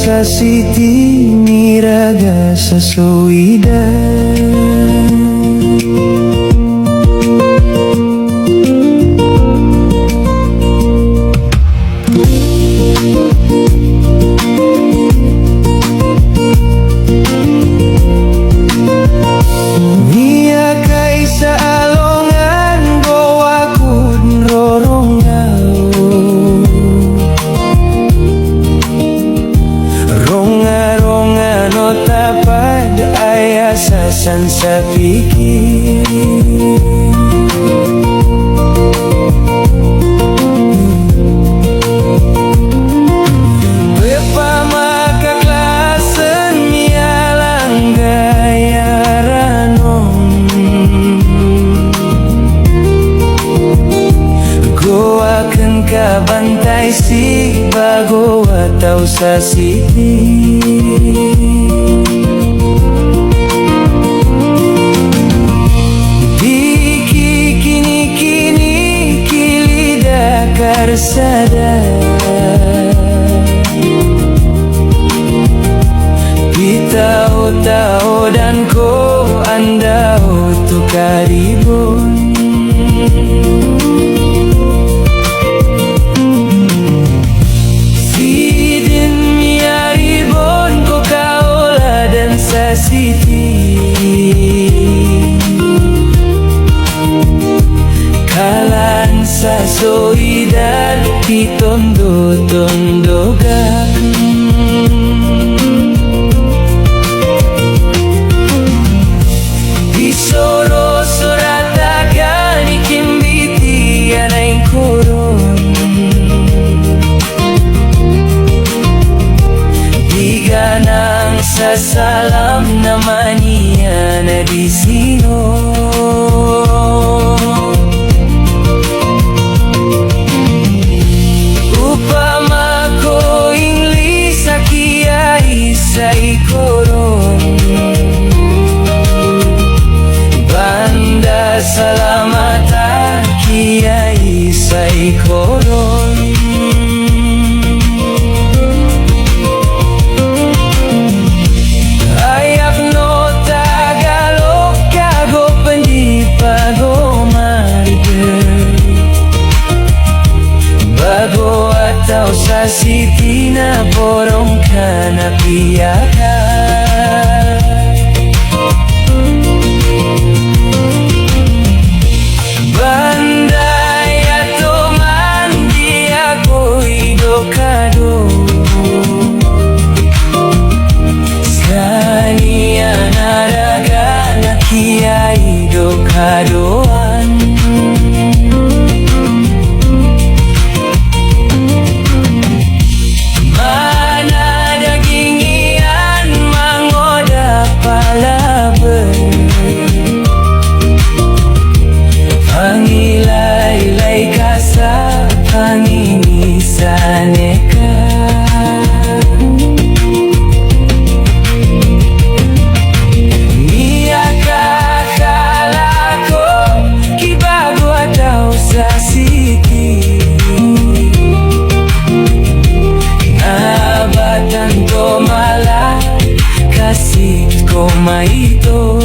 sa city niraga sa soidad. Ayasan sa pikir Bepamakaklasan mialang gayaranon Go akan kabantay si bago atau sa city. Karsada Bitao-tao dan ko andao tu karibun Sidin miaribon ko kaola dan sa city Kalan sa soidad itondo-tondogan Isoro suratakan ikimbiti anaing kurun Diganang sa salam namanya na di sino sa ikoron Banda salamata kiai sa ikoron Ayak no Tagalog kago pandipago marder Bago atau sa city na borong ka na piyakan Banday ato man di ako idokado Skania naraga na kia idokadoan Pangilay-lay ka sa panginisaneka Niya kakala ko kibago ataw sa city Nabatan ko mala kasit ko maito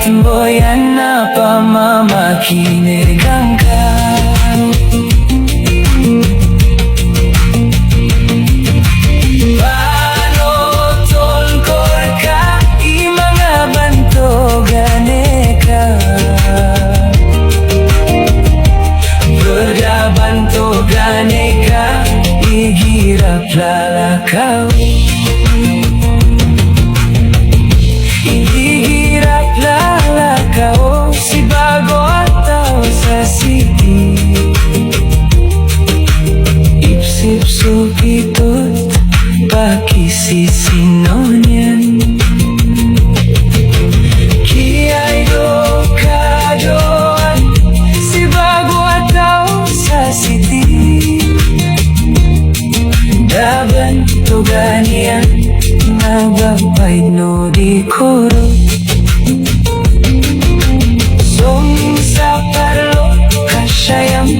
Boyan na pamamakinirgang ka Panotol kor ka imanga bantogane ka Berdabantogane ka igirap lalakaw Lalakao si bago atau sa city Ipsip sukitot pakisisinonyan Kiay do kadoan si bago atau sa city Daban to ganian gabay no di koro. Song sa parlo kasyayang